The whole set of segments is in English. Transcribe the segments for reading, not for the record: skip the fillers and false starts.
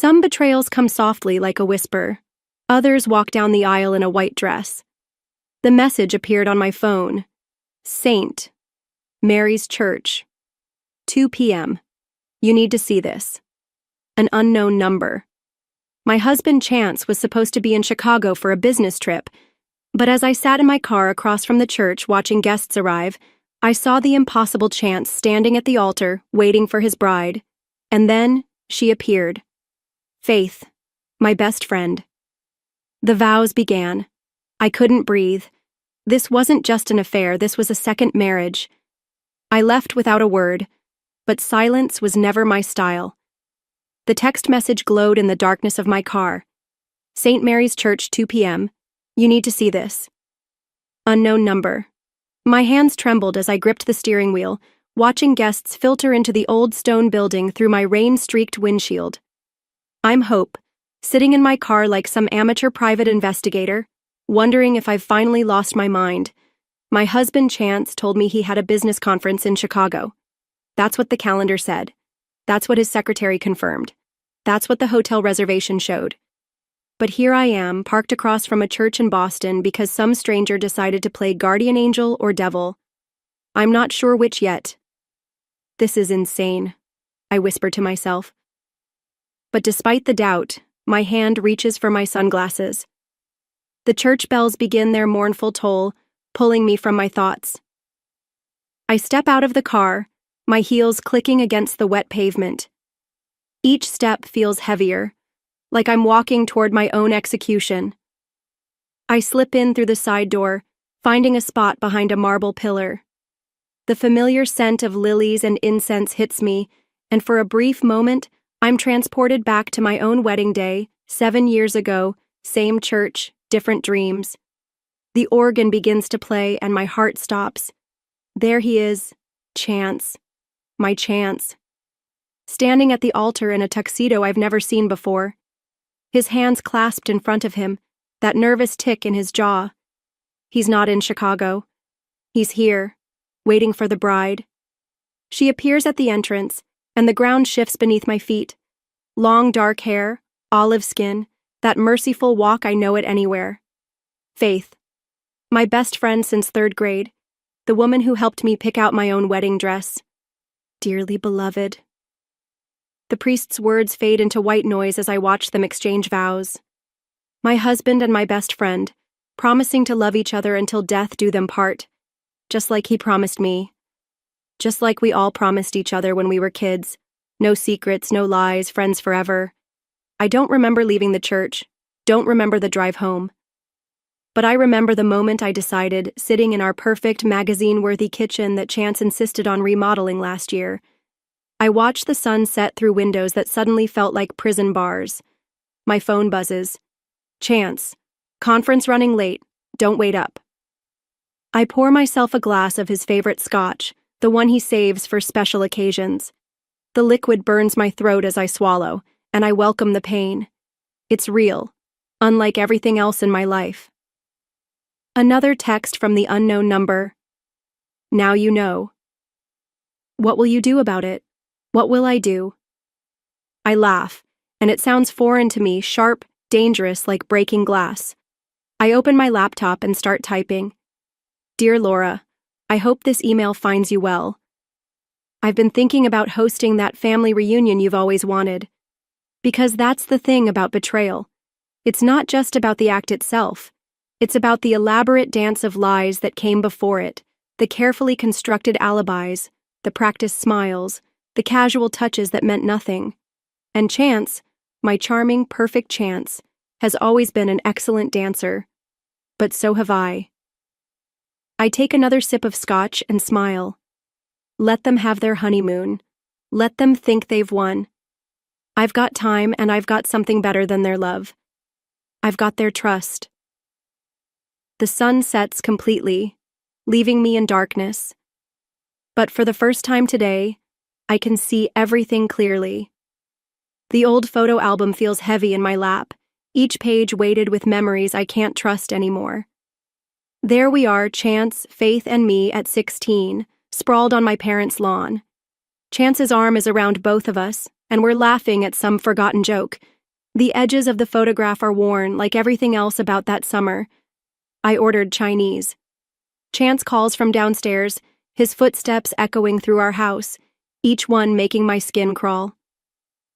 Some betrayals come softly like a whisper. Others walk down the aisle in a white dress. The message appeared on my phone. Saint Mary's Church. 2 p.m. You need to see this. An unknown number. My husband Chance was supposed to be in Chicago for a business trip, but as I sat in my car across from the church watching guests arrive, I saw the impossible Chance standing at the altar, waiting for his bride. And then she appeared. Faith, my best friend. The vows began. I couldn't breathe. This wasn't just an affair, this was a second marriage. I left without a word, but silence was never my style. The text message glowed in the darkness of my car. St. Mary's Church, 2 p.m. You need to see this. Unknown number. My hands trembled as I gripped the steering wheel, watching guests filter into the old stone building through my rain-streaked windshield. I'm Hope, sitting in my car like some amateur private investigator, wondering if I've finally lost my mind. My husband Chance told me he had a business conference in Chicago. That's what the calendar said. That's what his secretary confirmed. That's what the hotel reservation showed. But here I am, parked across from a church in Boston because some stranger decided to play guardian angel or devil. I'm not sure which yet. This is insane, I whispered to myself. But despite the doubt, my hand reaches for my sunglasses. The church bells begin their mournful toll, pulling me from my thoughts. I step out of the car, my heels clicking against the wet pavement. Each step feels heavier, like I'm walking toward my own execution. I slip in through the side door, finding a spot behind a marble pillar. The familiar scent of lilies and incense hits me, and for a brief moment, I'm transported back to my own wedding day, 7 years ago, same church, different dreams. The organ begins to play and my heart stops. There he is, Chance. My Chance. Standing at the altar in a tuxedo I've never seen before. His hands clasped in front of him, that nervous tick in his jaw. He's not in Chicago. He's here, waiting for the bride. She appears at the entrance, and the ground shifts beneath my feet. Long dark hair, olive skin, that merciful walk I know it anywhere. Faith. My best friend since 3rd grade, the woman who helped me pick out my own wedding dress. Dearly beloved. The priest's words fade into white noise as I watch them exchange vows. My husband and my best friend, promising to love each other until death do them part, just like he promised me. Just like we all promised each other when we were kids. No secrets, no lies, friends forever. I don't remember leaving the church, don't remember the drive home. But I remember the moment I decided, sitting in our perfect magazine-worthy kitchen that Chance insisted on remodeling last year. I watched the sun set through windows that suddenly felt like prison bars. My phone buzzes. Chance. Conference running late. Don't wait up. I pour myself a glass of his favorite scotch, the one he saves for special occasions. The liquid burns my throat as I swallow, and I welcome the pain. It's real, unlike everything else in my life. Another text from the unknown number. Now you know. What will you do about it? What will I do? I laugh, and it sounds foreign to me, sharp, dangerous, like breaking glass. I open my laptop and start typing. Dear Laura, I hope this email finds you well. I've been thinking about hosting that family reunion you've always wanted. Because that's the thing about betrayal. It's not just about the act itself. It's about the elaborate dance of lies that came before it, the carefully constructed alibis, the practiced smiles, the casual touches that meant nothing. And Chance, my charming, perfect Chance, has always been an excellent dancer. But so have I. I take another sip of scotch and smile. Let them have their honeymoon. Let them think they've won. I've got time, and I've got something better than their love. I've got their trust. The sun sets completely, leaving me in darkness. But for the first time today, I can see everything clearly. The old photo album feels heavy in my lap, each page weighted with memories I can't trust anymore. There we are, Chance, Faith, and me at 16, sprawled on my parents' lawn. Chance's arm is around both of us, and we're laughing at some forgotten joke. The edges of the photograph are worn, like everything else about that summer. I ordered Chinese. Chance calls from downstairs, his footsteps echoing through our house, each one making my skin crawl.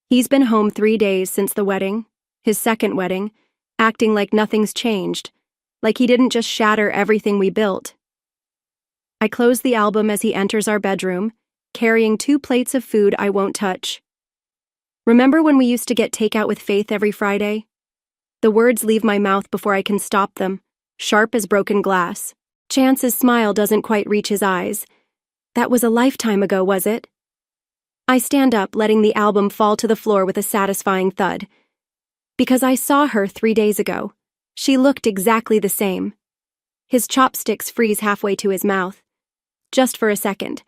He's been home 3 days since the wedding, his second wedding, acting like nothing's changed, like he didn't just shatter everything we built. I close the album as he enters our bedroom, carrying 2 plates of food I won't touch. Remember when we used to get takeout with Faith every Friday? The words leave my mouth before I can stop them, sharp as broken glass. Chance's smile doesn't quite reach his eyes. That was a lifetime ago, was it? I stand up, letting the album fall to the floor with a satisfying thud. Because I saw her 3 days ago. She looked exactly the same. His chopsticks freeze halfway to his mouth. Just for a second.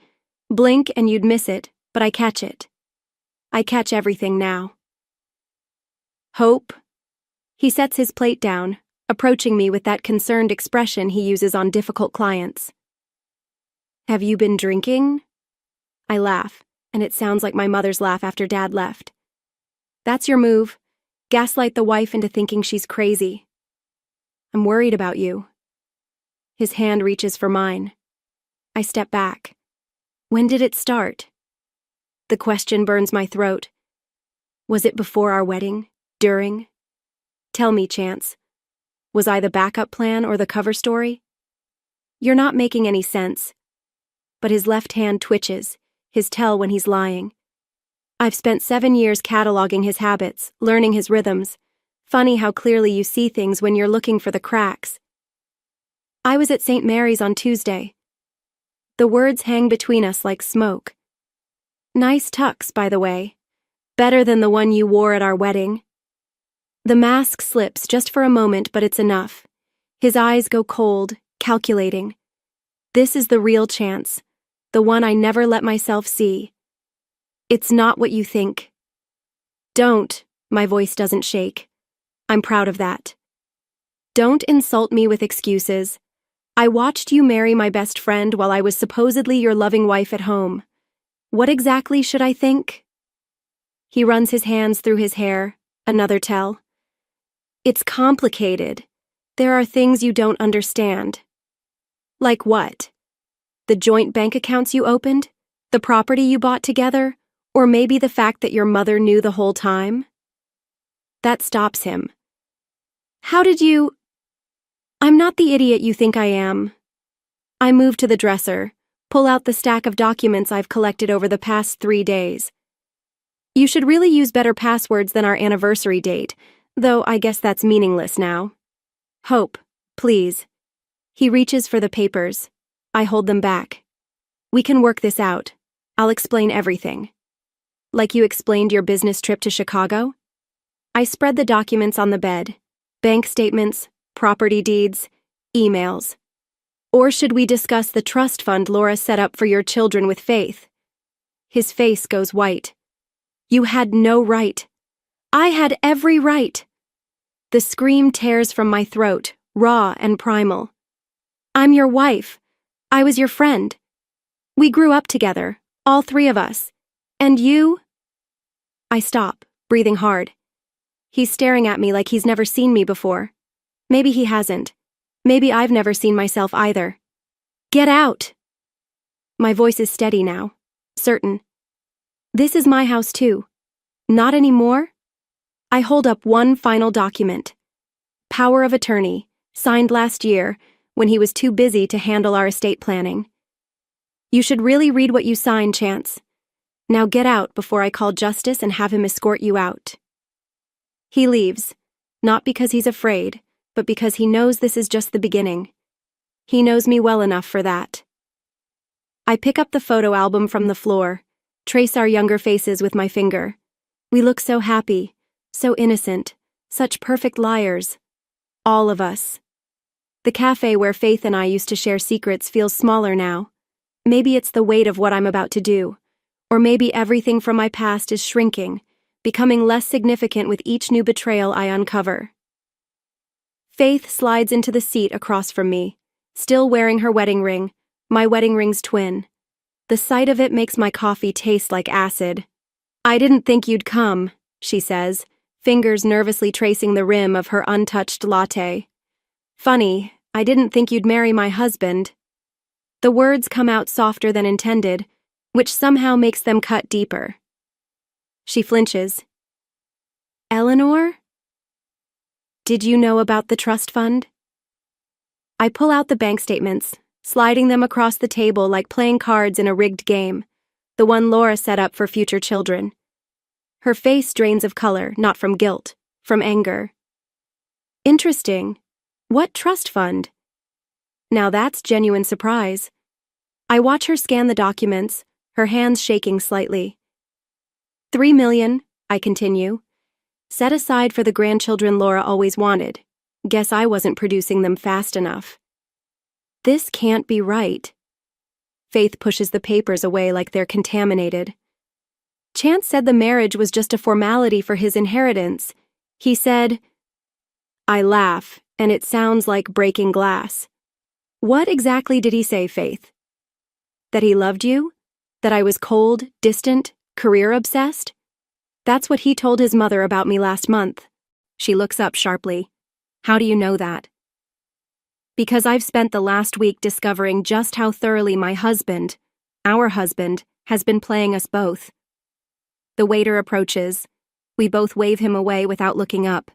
Blink and you'd miss it, but I catch it. I catch everything now. Hope. He sets his plate down, approaching me with that concerned expression he uses on difficult clients. Have you been drinking? I laugh, and it sounds like my mother's laugh after Dad left. That's your move. Gaslight the wife into thinking she's crazy. I'm worried about you. His hand reaches for mine. I step back. When did it start? The question burns my throat. Was it before our wedding? During? Tell me, Chance. Was I the backup plan or the cover story? You're not making any sense. But his left hand twitches, his tell when he's lying. I've spent 7 years cataloging his habits, learning his rhythms. Funny how clearly you see things when you're looking for the cracks. I was at St. Mary's on Tuesday. The words hang between us like smoke. Nice tux, by the way. Better than the one you wore at our wedding. The mask slips just for a moment, but it's enough. His eyes go cold, calculating. This is the real Chance, the one I never let myself see. It's not what you think. Don't, my voice doesn't shake. I'm proud of that. Don't insult me with excuses. I watched you marry my best friend while I was supposedly your loving wife at home. What exactly should I think? He runs his hands through his hair, another tell. It's complicated. There are things you don't understand. Like what? The joint bank accounts you opened? The property you bought together? Or maybe the fact that your mother knew the whole time? That stops him. How did you... I'm not the idiot you think I am. I move to the dresser, pull out the stack of documents I've collected over the past 3 days. You should really use better passwords than our anniversary date, though I guess that's meaningless now. Hope, please. He reaches for the papers. I hold them back. We can work this out. I'll explain everything. Like you explained your business trip to Chicago? I spread the documents on the bed. Bank statements, property deeds, emails. Or should we discuss the trust fund Laura set up for your children with Faith? His face goes white. You had no right. I had every right. The scream tears from my throat, raw and primal. I'm your wife. I was your friend. We grew up together, all 3 of us. And you? I stop, breathing hard. He's staring at me like he's never seen me before. Maybe he hasn't. Maybe I've never seen myself either. Get out! My voice is steady now, certain. This is my house too. Not anymore? I hold up one final document. Power of attorney, signed last year, when he was too busy to handle our estate planning. You should really read what you sign, Chance. Now get out before I call Justice and have him escort you out. He leaves, not because he's afraid, but because he knows this is just the beginning. He knows me well enough for that. I pick up the photo album from the floor, trace our younger faces with my finger. We look so happy, so innocent, such perfect liars. All of us. The cafe where Faith and I used to share secrets feels smaller now. Maybe it's the weight of what I'm about to do, or maybe everything from my past is shrinking, becoming less significant with each new betrayal I uncover. Faith slides into the seat across from me, still wearing her wedding ring, my wedding ring's twin. The sight of it makes my coffee taste like acid. I didn't think you'd come, she says, fingers nervously tracing the rim of her untouched latte. Funny, I didn't think you'd marry my husband. The words come out softer than intended, which somehow makes them cut deeper. She flinches. Eleanor? Did you know about the trust fund? I pull out the bank statements, sliding them across the table like playing cards in a rigged game, the one Laura set up for future children. Her face drains of color, not from guilt, from anger. Interesting. What trust fund? Now that's genuine surprise. I watch her scan the documents, her hands shaking slightly. 3 million, I continue. Set aside for the grandchildren Laura always wanted. Guess I wasn't producing them fast enough. This can't be right. Faith pushes the papers away like they're contaminated. Chance said the marriage was just a formality for his inheritance. He said, I laugh, and it sounds like breaking glass. What exactly did he say, Faith? That he loved you? That I was cold, distant, career-obsessed? That's what he told his mother about me last month. She looks up sharply. How do you know that? Because I've spent the last week discovering just how thoroughly my husband, our husband, has been playing us both. The waiter approaches. We both wave him away without looking up.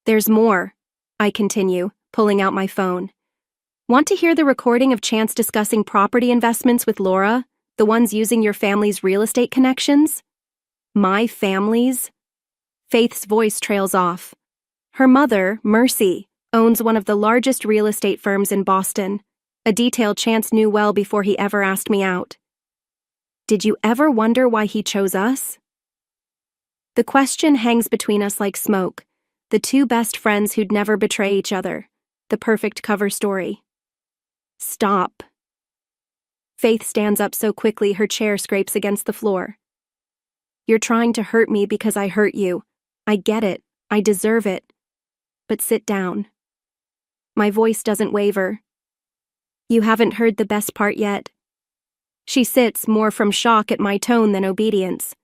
There's more, I continue, pulling out my phone. Want to hear the recording of Chance discussing property investments with Laura, the ones using your family's real estate connections? My family's? Faith's voice trails off. Her mother, Mercy, owns one of the largest real estate firms in Boston, a detail Chance knew well before he ever asked me out. Did you ever wonder why he chose us? The question hangs between us like smoke, the two best friends who'd never betray each other, the perfect cover story. Stop. Faith stands up so quickly her chair scrapes against the floor. You're trying to hurt me because I hurt you. I get it. I deserve it. But sit down. My voice doesn't waver. You haven't heard the best part yet. She sits more from shock at my tone than obedience.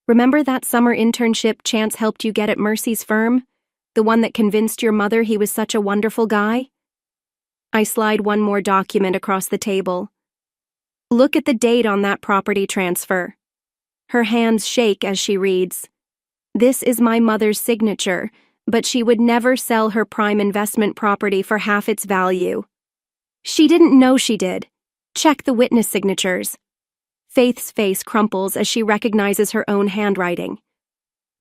Remember that summer internship Chance helped you get at Mercy's firm? The one that convinced your mother he was such a wonderful guy? I slide one more document across the table. Look at the date on that property transfer. Her hands shake as she reads. This is my mother's signature, but she would never sell her prime investment property for half its value. She didn't know she did. Check the witness signatures. Faith's face crumples as she recognizes her own handwriting.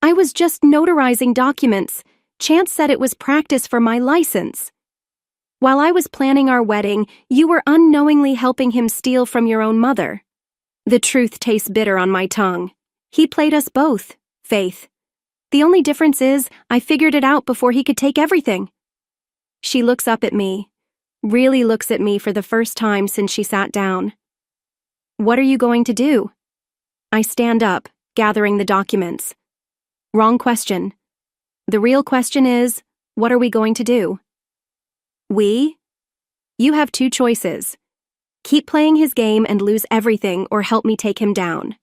I was just notarizing documents. Chance said it was practice for my license. While I was planning our wedding, you were unknowingly helping him steal from your own mother. The truth tastes bitter on my tongue. He played us both, Faith. The only difference is I figured it out before he could take everything. She looks up at me, really looks at me for the first time since she sat down. What are you going to do? I stand up, gathering the documents. Wrong question. The real question is, what are we going to do? We? You have two choices. Keep playing his game and lose everything or help me take him down.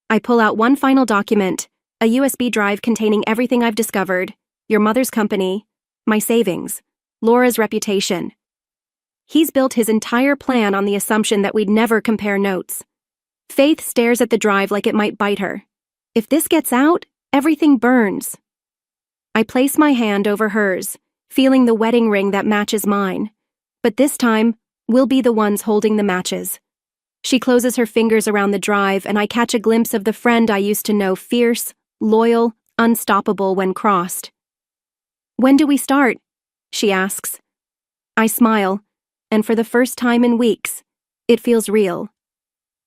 I pull out one final document, a USB drive containing everything I've discovered, your mother's company, my savings, Laura's reputation. He's built his entire plan on the assumption that we'd never compare notes. Faith stares at the drive like it might bite her. If this gets out, everything burns. I place my hand over hers, feeling the wedding ring that matches mine. But this time, we'll be the ones holding the matches. She closes her fingers around the drive, and I catch a glimpse of the friend I used to know, fierce, loyal, unstoppable when crossed. When do we start? She asks. I smile, and for the first time in weeks, it feels real.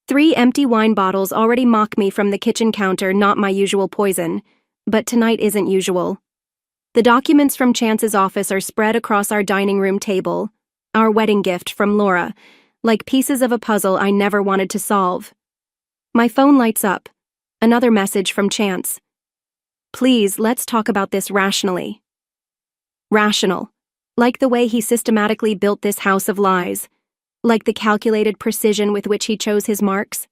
3 empty wine bottles already mock me from the kitchen counter, not my usual poison, but tonight isn't usual. The documents from Chance's office are spread across our dining room table, our wedding gift from Laura, like pieces of a puzzle I never wanted to solve. My phone lights up. Another message from Chance. Please, let's talk about this rationally. Rational. Like the way he systematically built this house of lies. Like the calculated precision with which he chose his marks.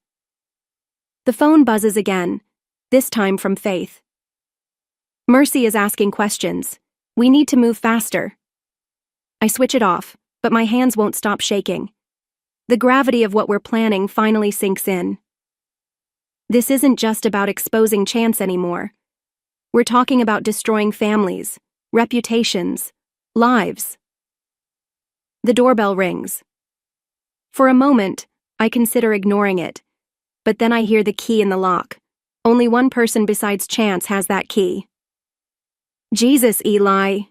The phone buzzes again, this time from Faith. Mercy is asking questions. We need to move faster. I switch it off, but my hands won't stop shaking. The gravity of what we're planning finally sinks in. This isn't just about exposing Chance anymore. We're talking about destroying families, reputations, lives. The doorbell rings. For a moment, I consider ignoring it, but then I hear the key in the lock. Only one person besides Chance has that key. Jesus, Eli.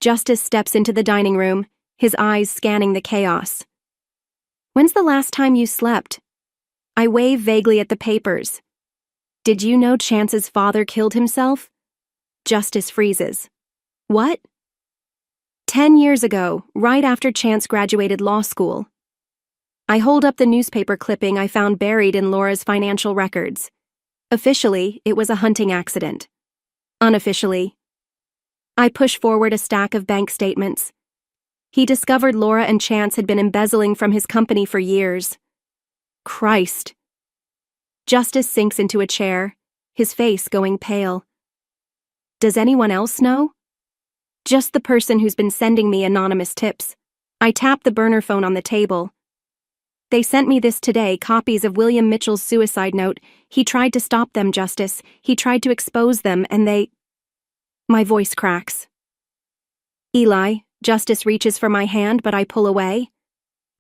Justice steps into the dining room, his eyes scanning the chaos. When's the last time you slept? I wave vaguely at the papers. Did you know Chance's father killed himself? Justice freezes. What? 10 years ago, right after Chance graduated law school. I hold up the newspaper clipping I found buried in Laura's financial records. Officially, it was a hunting accident. Unofficially, I push forward a stack of bank statements. He discovered Laura and Chance had been embezzling from his company for years. Christ. Justice sinks into a chair, his face going pale. Does anyone else know? Just the person who's been sending me anonymous tips. I tap the burner phone on the table. They sent me this today, copies of William Mitchell's suicide note. He tried to stop them, Justice. He tried to expose them, and they... My voice cracks. Eli, Justice reaches for my hand, but I pull away.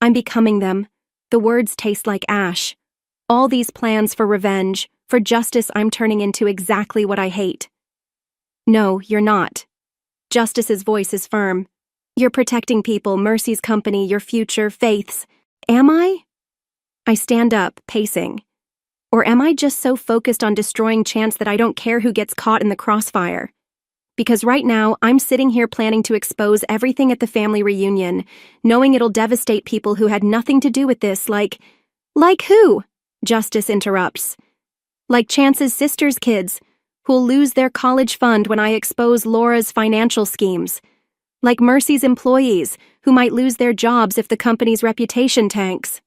I'm becoming them. The words taste like ash. All these plans for revenge, for justice, I'm turning into exactly what I hate. No, you're not. Justice's voice is firm. You're protecting people, Mercy's company, your future, Faith's. Am I? I stand up, pacing. Or am I just so focused on destroying Chance that I don't care who gets caught in the crossfire? Because right now, I'm sitting here planning to expose everything at the family reunion, knowing it'll devastate people who had nothing to do with this, like who? Justice interrupts. Like Chance's sister's kids, who'll lose their college fund when I expose Laura's financial schemes. Like Mercy's employees, who might lose their jobs if the company's reputation tanks.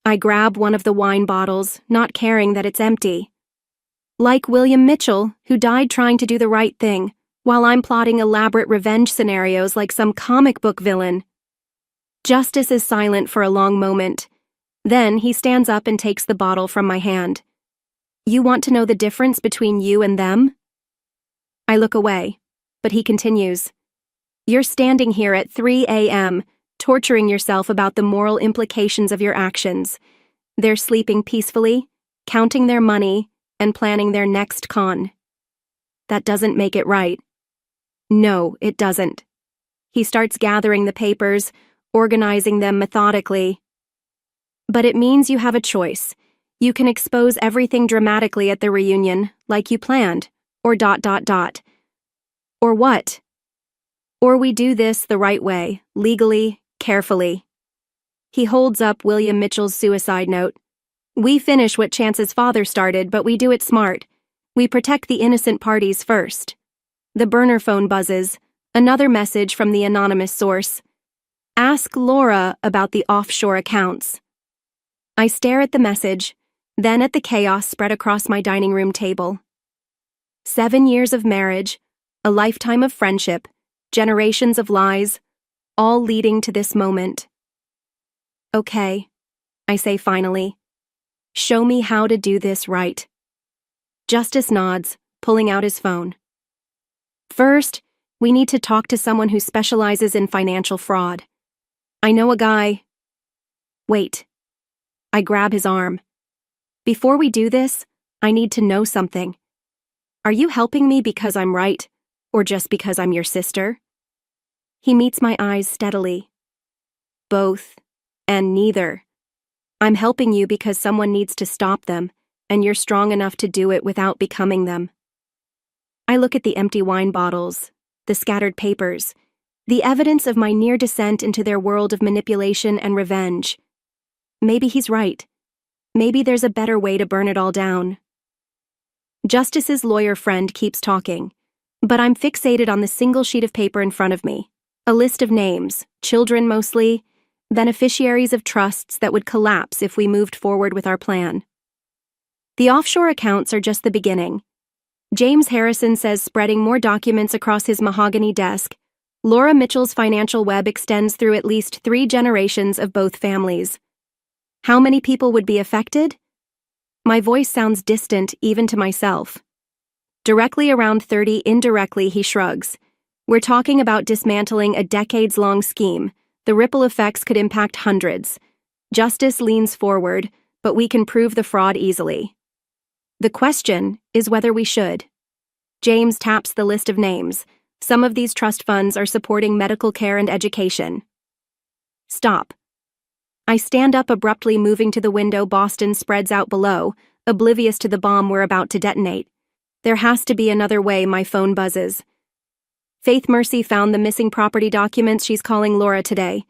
I grab one of the wine bottles, not caring that it's empty. Like William Mitchell, who died trying to do the right thing, while I'm plotting elaborate revenge scenarios like some comic book villain. Justice is silent for a long moment. Then he stands up and takes the bottle from my hand. You want to know the difference between you and them? I look away, but he continues. You're standing here at 3 a.m., torturing yourself about the moral implications of your actions. They're sleeping peacefully, counting their money, and planning their next con. That doesn't make it right. No, it doesn't. He starts gathering the papers, organizing them methodically. But it means you have a choice. You can expose everything dramatically at the reunion, like you planned, or ... Or what? Or we do this the right way, legally, carefully. He holds up William Mitchell's suicide note. We finish what Chance's father started, but we do it smart. We protect the innocent parties first. The burner phone buzzes. Another message from the anonymous source. Ask Laura about the offshore accounts. I stare at the message, then at the chaos spread across my dining room table. 7 years of marriage, a lifetime of friendship, generations of lies, all leading to this moment. Okay, I say finally. Show me how to do this right. Justice nods, pulling out his phone. First, we need to talk to someone who specializes in financial fraud. I know a guy. Wait. I grab his arm. Before we do this, I need to know something. Are you helping me because I'm right, or just because I'm your sister? He meets my eyes steadily. Both, and neither. I'm helping you because someone needs to stop them, and you're strong enough to do it without becoming them. I look at the empty wine bottles, the scattered papers, the evidence of my near descent into their world of manipulation and revenge. Maybe he's right. Maybe there's a better way to burn it all down. Justice's lawyer friend keeps talking, but I'm fixated on the single sheet of paper in front of me. A list of names, children mostly, beneficiaries of trusts that would collapse if we moved forward with our plan. The offshore accounts are just the beginning. James Harrison says spreading more documents across his mahogany desk. Laura Mitchell's financial web extends through at least 3 generations of both families. How many people would be affected? My voice sounds distant even to myself. Directly around 30, indirectly, he shrugs. We're talking about dismantling a decades-long scheme. The ripple effects could impact hundreds. Justice leans forward, but we can prove the fraud easily. The question is whether we should. James taps the list of names. Some of these trust funds are supporting medical care and education. Stop. I stand up abruptly, moving to the window. Boston spreads out below, oblivious to the bomb we're about to detonate. There has to be another way. My phone buzzes. Faith Mercy found the missing property documents. She's calling Laura today.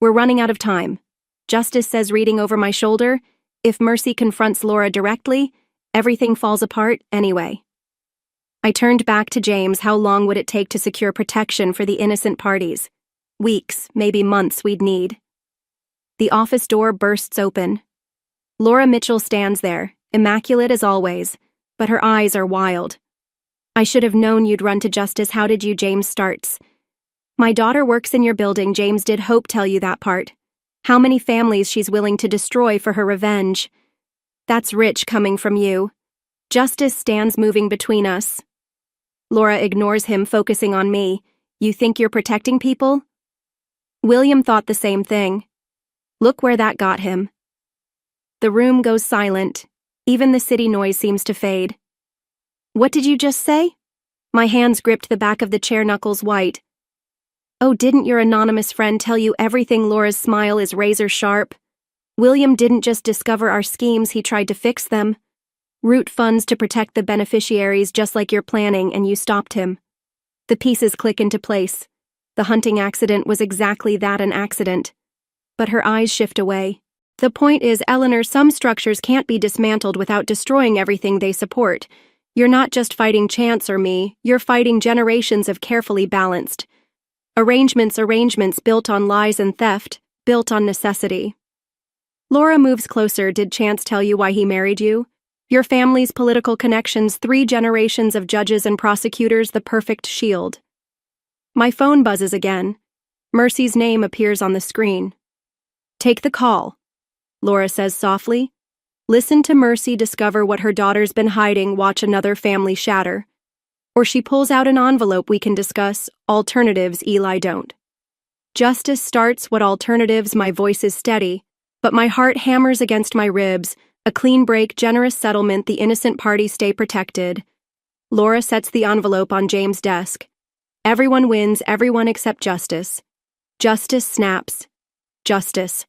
We're running out of time. Justice says, reading over my shoulder. If Mercy confronts Laura directly, everything falls apart anyway. I turned back to James. How long would it take to secure protection for the innocent parties? Weeks, maybe months we'd need. The office door bursts open. Laura Mitchell stands there, immaculate as always, but her eyes are wild. I should have known you'd run to justice. How did you? James starts. My daughter works in your building. James, did Hope tell you that part? How many families she's willing to destroy for her revenge? That's rich coming from you. Justice stands, moving between us. Laura ignores him, focusing on me. You think you're protecting people? William thought the same thing. Look where that got him. The room goes silent. Even the city noise seems to fade. What did you just say? My hands gripped the back of the chair, knuckles white. Oh, didn't your anonymous friend tell you everything? Laura's smile is razor sharp. William didn't just discover our schemes, he tried to fix them. Root funds to protect the beneficiaries, just like you're planning, and you stopped him. The pieces click into place. The hunting accident was exactly that, an accident. But her eyes shift away. The point is, Eleanor, some structures can't be dismantled without destroying everything they support. You're not just fighting chance or me, you're fighting generations of carefully balanced arrangements built on lies and theft, built on necessity. Laura moves closer. Did Chance tell you why he married you? Your family's political connections, 3 generations of judges and prosecutors, the perfect shield. My phone buzzes again. Mercy's name appears on the screen. Take the call, Laura says softly. Listen to Mercy discover what her daughter's been hiding, watch another family shatter. Or she pulls out an envelope we can discuss. Alternatives, Eli, don't. Justice starts. What alternatives? My voice is steady, but my heart hammers against my ribs. A clean break, generous settlement, the innocent parties stay protected. Laura sets the envelope on James' desk. Everyone wins, everyone except Justice. Justice snaps. Justice.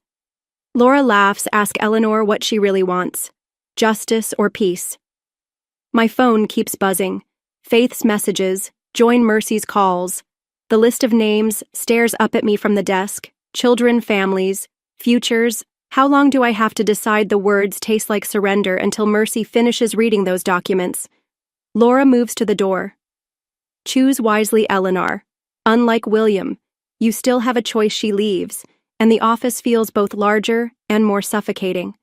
Laura laughs. Ask Eleanor what she really wants. Justice or peace. My phone keeps buzzing. Faith's messages, join Mercy's calls. The list of names stares up at me from the desk. Children, families, futures. How long do I have to decide? The words taste like surrender until Mercy finishes reading those documents. Laura moves to the door. Choose wisely, Eleanor. Unlike William, you still have a choice. She leaves, and the office feels both larger and more suffocating.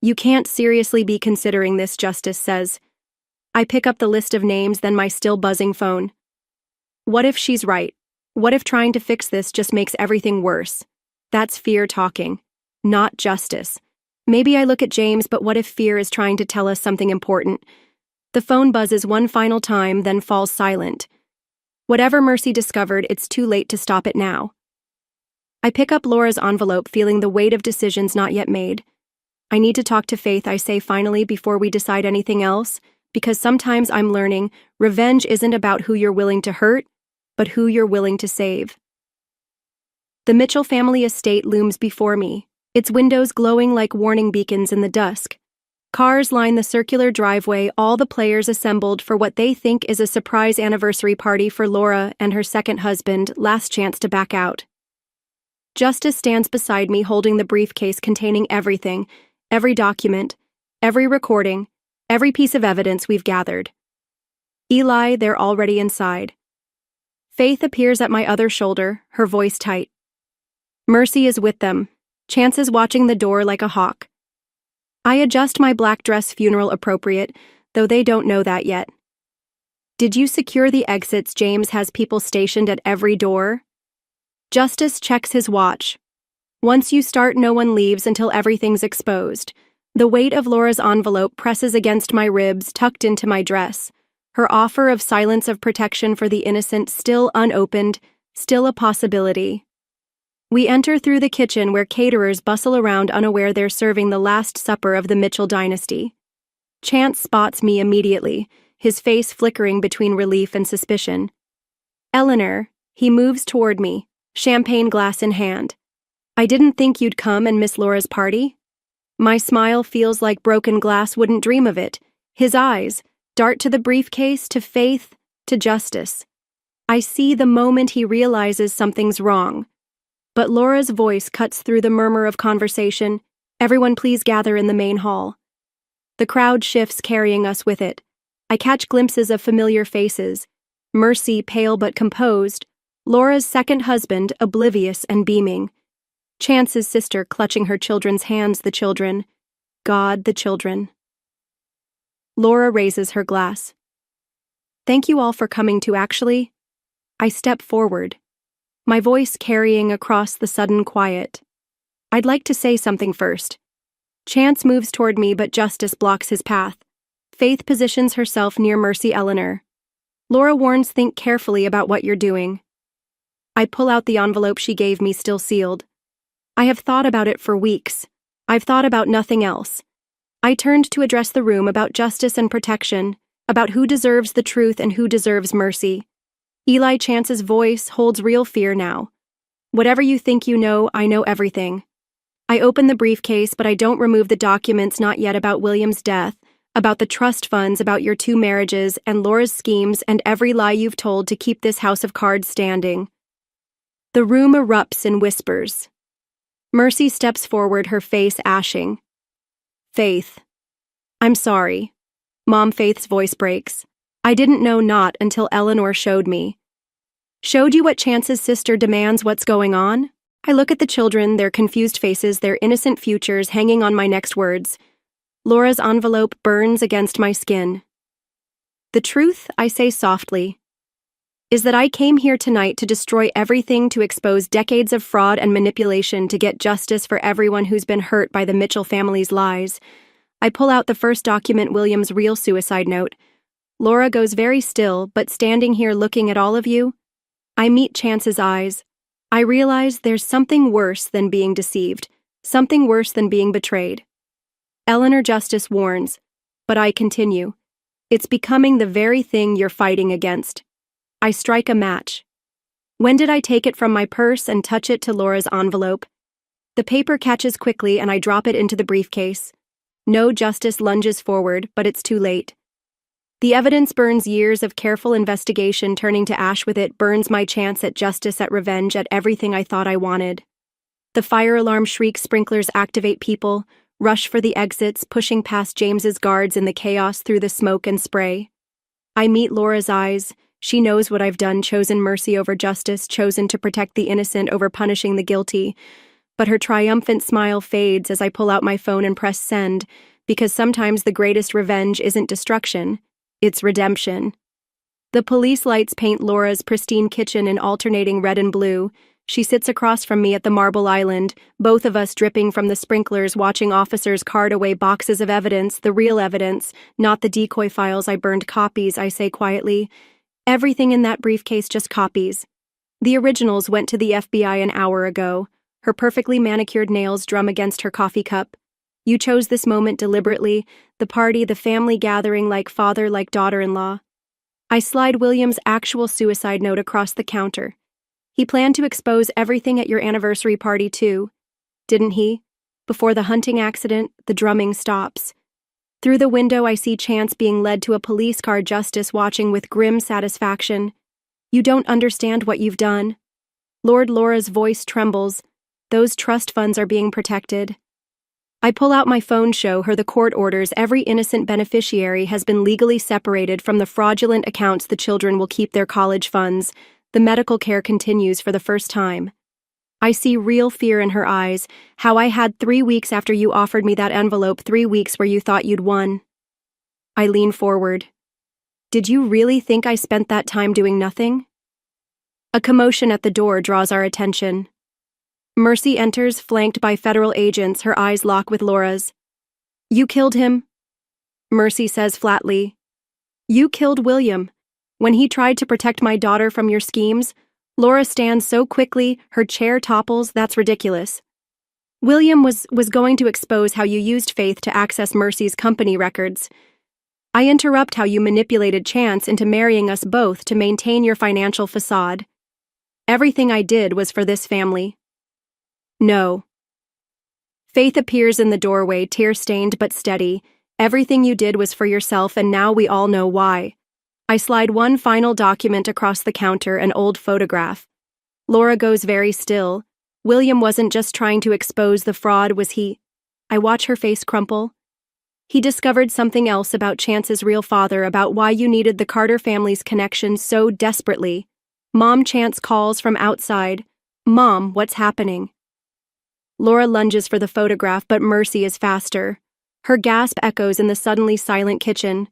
You can't seriously be considering this, Justice says. I pick up the list of names, then my still buzzing phone. What if she's right? What if trying to fix this just makes everything worse? That's fear talking. Not justice. Maybe I look at James, but what if fear is trying to tell us something important? The phone buzzes one final time, then falls silent. Whatever Mercy discovered, it's too late to stop it now. I pick up Laura's envelope, feeling the weight of decisions not yet made. I need to talk to Faith, I say finally, before we decide anything else, because sometimes I'm learning revenge isn't about who you're willing to hurt, but who you're willing to save. The Mitchell family estate looms before me, its windows glowing like warning beacons in the dusk. Cars line the circular driveway, all the players assembled for what they think is a surprise anniversary party for Laura and her second husband, last chance to back out. Justice stands beside me, holding the briefcase containing everything, every document, every recording, every piece of evidence we've gathered. Eli, they're already inside. Faith appears at my other shoulder, her voice tight. Mercy is with them. Chance is watching the door like a hawk. I adjust my black dress funeral appropriate, though they don't know that yet. Did you secure the exits? James has people stationed at every door. Justice checks his watch. Once you start, no one leaves until everything's exposed. The weight of Laura's envelope presses against my ribs, tucked into my dress. Her offer of silence of protection for the innocent still unopened, still a possibility. We enter through the kitchen where caterers bustle around unaware they're serving the last supper of the Mitchell dynasty. Chance spots me immediately, his face flickering between relief and suspicion. Eleanor, he moves toward me, champagne glass in hand. I didn't think you'd come and miss Laura's party. My smile feels like broken glass wouldn't dream of it. His eyes dart to the briefcase, to Faith, to Justice. I see the moment he realizes something's wrong. But Laura's voice cuts through the murmur of conversation. Everyone please gather in the main hall. The crowd shifts, carrying us with it. I catch glimpses of familiar faces. Mercy, pale but composed. Laura's second husband, oblivious and beaming. Chance's sister, clutching her children's hands, the children. God, the children. Laura raises her glass. Thank you all for coming to actually. I step forward, my voice carrying across the sudden quiet. I'd like to say something first. Chance moves toward me, but Justice blocks his path. Faith positions herself near Mercy. Eleanor. Laura warns, think carefully about what you're doing. I pull out the envelope she gave me, still sealed. I have thought about it for weeks. I've thought about nothing else. I turned to address the room about justice and protection, about who deserves the truth and who deserves mercy. Eli Chance's voice holds real fear now. Whatever you think you know, I know everything. I open the briefcase, but I don't remove the documents, not yet, about William's death, about the trust funds, about your 2 marriages, and Laura's schemes, and every lie you've told to keep this house of cards standing. The room erupts in whispers. Mercy steps forward, her face ashing. Faith. I'm sorry. Mom. Faith's voice breaks. I didn't know, not until Eleanor showed me. Showed you what Chance's sister demands? What's going on? I look at the children, their confused faces, their innocent futures hanging on my next words. Laura's envelope burns against my skin. The truth, I say softly, is that I came here tonight to destroy everything, to expose decades of fraud and manipulation, to get justice for everyone who's been hurt by the Mitchell family's lies. I pull out the first document, William's real suicide note. Laura goes very still, but standing here looking at all of you, I meet Chance's eyes. I realize there's something worse than being deceived, something worse than being betrayed. Eleanor. Justice warns, but I continue. It's becoming the very thing you're fighting against. I strike a match. When did I take it from my purse and touch it to Laura's envelope? The paper catches quickly and I drop it into the briefcase. No. Justice lunges forward, but it's too late. The evidence burns, years of careful investigation turning to ash with it, burns my chance at justice, at revenge, at everything I thought I wanted. The fire alarm shrieks, sprinklers activate, people rush for the exits, pushing past James's guards in the chaos through the smoke and spray. I meet Laura's eyes. She knows what I've done, chosen mercy over justice, chosen to protect the innocent over punishing the guilty. But her triumphant smile fades as I pull out my phone and press send, because sometimes the greatest revenge isn't destruction, it's redemption. The police lights paint Laura's pristine kitchen in alternating red and blue. She sits across from me at the marble island, both of us dripping from the sprinklers, watching officers cart away boxes of evidence, the real evidence, not the decoy files. I burned copies, I say quietly. Everything in that briefcase, just copies. The originals went to the FBI an hour ago. Her perfectly manicured nails drum against her coffee cup. You chose this moment deliberately, the party, the family gathering, like father, like daughter-in-law. I slide William's actual suicide note across the counter. He planned to expose everything at your anniversary party too, didn't he? Before the hunting accident, the drumming stops. Through the window I see Chance being led to a police car, Justice watching with grim satisfaction. You don't understand what you've done. Lord. Laura's voice trembles. Those trust funds are being protected. I pull out my phone, show her the court orders. Every innocent beneficiary has been legally separated from the fraudulent accounts. The children will keep their college funds. The medical care continues for the first time. I see real fear in her eyes, how I had 3 weeks after you offered me that envelope, 3 weeks where you thought you'd won. I lean forward. Did you really think I spent that time doing nothing? A commotion at the door draws our attention. Mercy enters, flanked by federal agents, her eyes lock with Laura's. You killed him? Mercy says flatly. You killed William. When he tried to protect my daughter from your schemes, Laura stands so quickly, her chair topples, that's ridiculous. William was going to expose how you used Faith to access Mercy's company records. I interrupt how you manipulated Chance into marrying us both to maintain your financial facade. Everything I did was for this family. No. Faith appears in the doorway, tear-stained but steady. Everything you did was for yourself, and now we all know why. I slide one final document across the counter, an old photograph. Laura goes very still. William wasn't just trying to expose the fraud, was he? I watch her face crumple. He discovered something else about Chance's real father, about why you needed the Carter family's connection so desperately. Mom, Chance calls from outside. Mom, what's happening? Laura lunges for the photograph, but Mercy is faster. Her gasp echoes in the suddenly silent kitchen.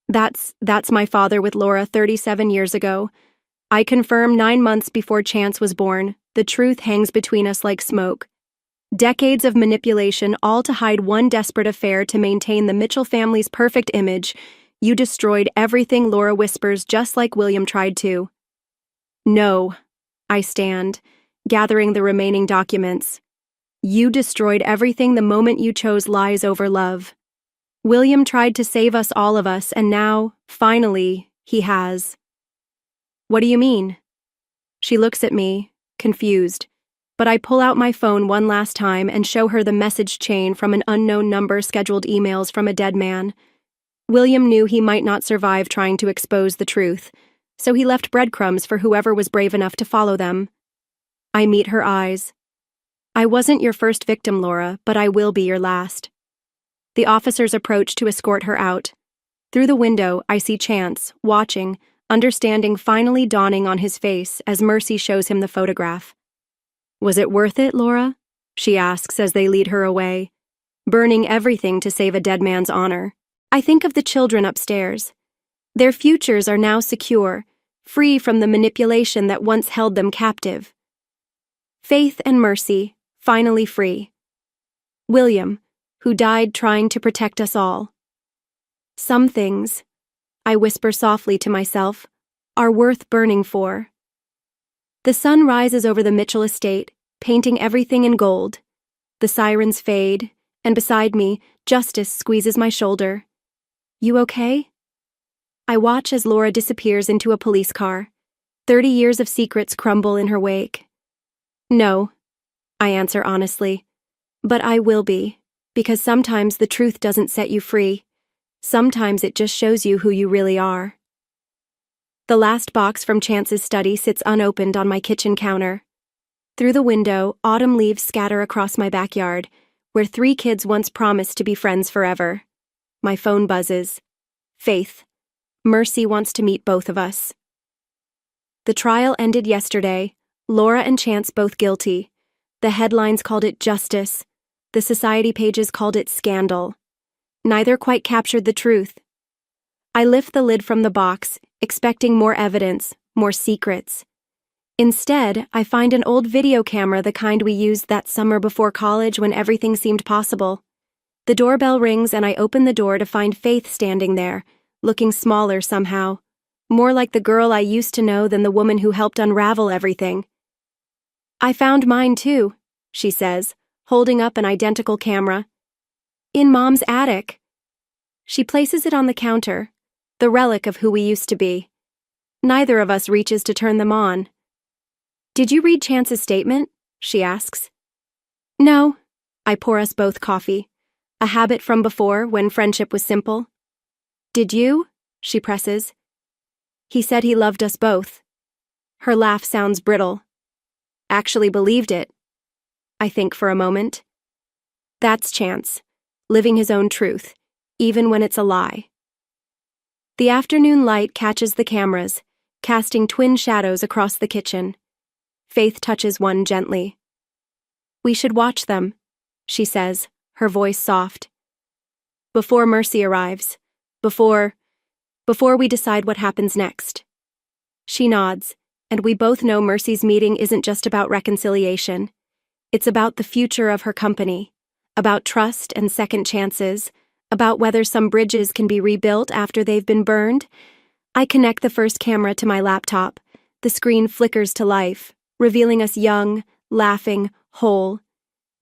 That's my father with Laura 37 years ago. I confirm 9 months before Chance was born. The truth hangs between us like smoke. Decades of manipulation, all to hide one desperate affair to maintain the Mitchell family's perfect image. You destroyed everything, Laura whispers, just like William tried to. No, I stand, gathering the remaining documents. You destroyed everything the moment you chose lies over love. William tried to save us, all of us, and now, finally, he has. What do you mean? She looks at me, confused, but I pull out my phone one last time and show her the message chain from an unknown number, scheduled emails from a dead man. William knew he might not survive trying to expose the truth, so he left breadcrumbs for whoever was brave enough to follow them. I meet her eyes. I wasn't your first victim, Laura, but I will be your last. The officers approach to escort her out. Through the window, I see Chance, watching, understanding finally dawning on his face as Mercy shows him the photograph. Was it worth it, Laura? She asks as they lead her away, burning everything to save a dead man's honor. I think of the children upstairs. Their futures are now secure, free from the manipulation that once held them captive. Faith and Mercy, finally free. William, who died trying to protect us all. Some things, I whisper softly to myself, are worth burning for. The sun rises over the Mitchell estate, painting everything in gold. The sirens fade, and beside me, Justice squeezes my shoulder. You okay? I watch as Laura disappears into a police car. 30 years of secrets crumble in her wake. No, I answer honestly, but I will be, because sometimes the truth doesn't set you free. Sometimes it just shows you who you really are. The last box from Chance's study sits unopened on my kitchen counter. Through the window, autumn leaves scatter across my backyard, where 3 kids once promised to be friends forever. My phone buzzes. Faith. Mercy wants to meet both of us. The trial ended yesterday. Laura and Chance both guilty. The headlines called it justice. The society pages called it scandal. Neither quite captured the truth. I lift the lid from the box, expecting more evidence, more secrets. Instead, I find an old video camera, the kind we used that summer before college when everything seemed possible. The doorbell rings and I open the door to find Faith standing there, looking smaller somehow. More like the girl I used to know than the woman who helped unravel everything. I found mine too, she says, holding up an identical camera. In Mom's attic. She places it on the counter, the relic of who we used to be. Neither of us reaches to turn them on. Did you read Chance's statement? She asks. No. I pour us both coffee. A habit from before, when friendship was simple. Did you? She presses. He said he loved us both. Her laugh sounds brittle. Actually believed it. I think for a moment. That's Chance, living his own truth, even when it's a lie. The afternoon light catches the cameras, casting twin shadows across the kitchen. Faith touches one gently. We should watch them, she says, her voice soft. Before Mercy arrives. Before we decide what happens next. She nods, and we both know Mercy's meeting isn't just about reconciliation. It's about the future of her company, about trust and second chances, about whether some bridges can be rebuilt after they've been burned. I connect the first camera to my laptop. The screen flickers to life, revealing us young, laughing, whole.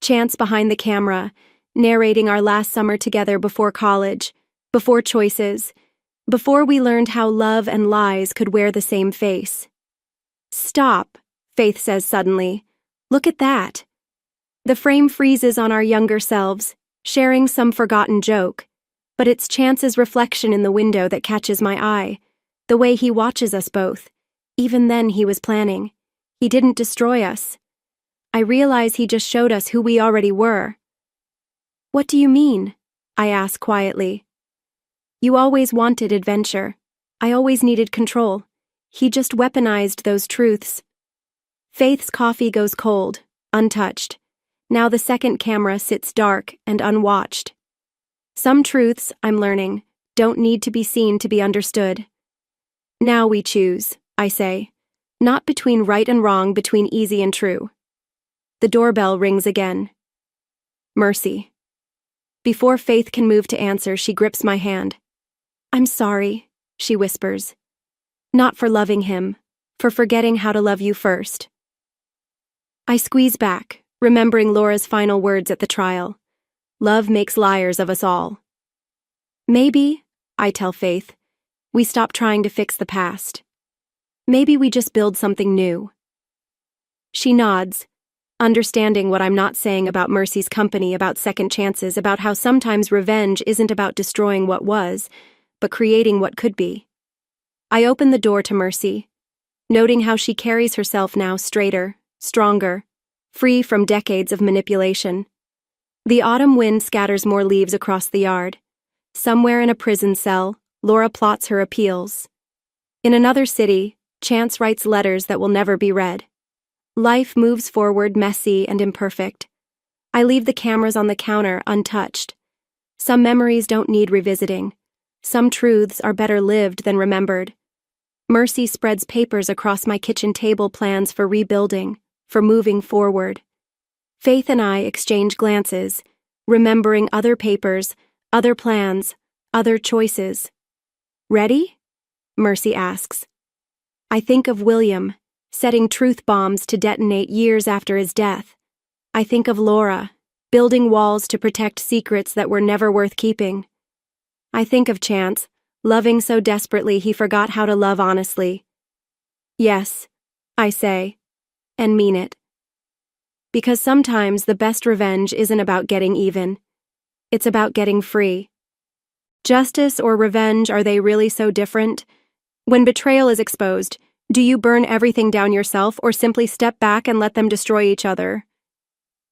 Chance behind the camera, narrating our last summer together before college, before choices, before we learned how love and lies could wear the same face. Stop, Faith says suddenly. Look at that. The frame freezes on our younger selves, sharing some forgotten joke, but it's Chance's reflection in the window that catches my eye, the way he watches us both. Even then he was planning. He didn't destroy us. I realize he just showed us who we already were. What do you mean? I ask quietly. You always wanted adventure. I always needed control. He just weaponized those truths. Faith's coffee goes cold, untouched. Now the second camera sits dark and unwatched. Some truths, I'm learning, don't need to be seen to be understood. Now we choose, I say. Not between right and wrong, between easy and true. The doorbell rings again. Mercy. Before Faith can move to answer, she grips my hand. I'm sorry, she whispers. Not for loving him, for forgetting how to love you first. I squeeze back, remembering Laura's final words at the trial. Love makes liars of us all. Maybe, I tell Faith, we stop trying to fix the past. Maybe we just build something new. She nods, understanding what I'm not saying about Mercy's company, about second chances, about how sometimes revenge isn't about destroying what was, but creating what could be. I open the door to Mercy, noting how she carries herself now straighter, stronger, free from decades of manipulation. The autumn wind scatters more leaves across the yard. Somewhere in a prison cell, Laura plots her appeals. In another city, Chance writes letters that will never be read. Life moves forward, messy and imperfect. I leave the cameras on the counter untouched. Some memories don't need revisiting. Some truths are better lived than remembered. Mercy spreads papers across my kitchen table, plans for rebuilding, for moving forward. Faith and I exchange glances, remembering other papers, other plans, other choices. Ready? Mercy asks. I think of William, setting truth bombs to detonate years after his death. I think of Laura, building walls to protect secrets that were never worth keeping. I think of Chance, loving so desperately he forgot how to love honestly. Yes, I say, and mean it. Because sometimes the best revenge isn't about getting even. It's about getting free. Justice or revenge, are they really so different? When betrayal is exposed, do you burn everything down yourself or simply step back and let them destroy each other?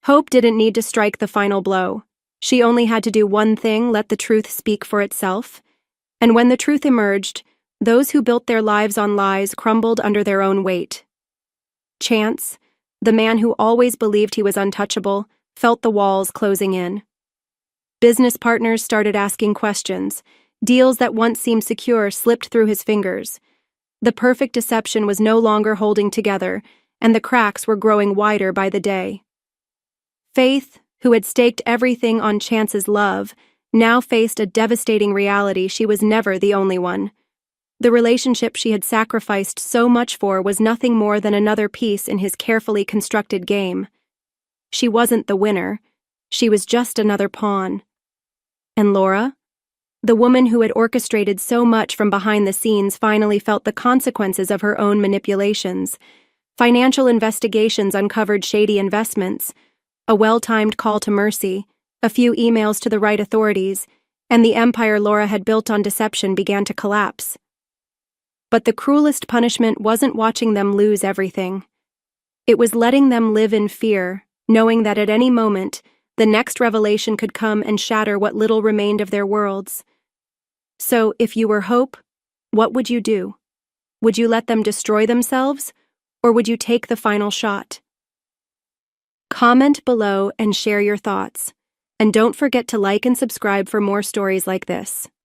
Hope didn't need to strike the final blow. She only had to do one thing, let the truth speak for itself. And when the truth emerged, those who built their lives on lies crumbled under their own weight. Chance, the man who always believed he was untouchable, felt the walls closing in. Business partners started asking questions. Deals that once seemed secure slipped through his fingers. The perfect deception was no longer holding together, and the cracks were growing wider by the day. Faith, who had staked everything on Chance's love, now faced a devastating reality: she was never the only one. The relationship she had sacrificed so much for was nothing more than another piece in his carefully constructed game. She wasn't the winner. She was just another pawn. And Laura? The woman who had orchestrated so much from behind the scenes finally felt the consequences of her own manipulations. Financial investigations uncovered shady investments, a well-timed call to Mercy, a few emails to the right authorities, and the empire Laura had built on deception began to collapse. But the cruelest punishment wasn't watching them lose everything. It was letting them live in fear, knowing that at any moment, the next revelation could come and shatter what little remained of their worlds. So, if you were Hope, what would you do? Would you let them destroy themselves, or would you take the final shot? Comment below and share your thoughts. And don't forget to like and subscribe for more stories like this.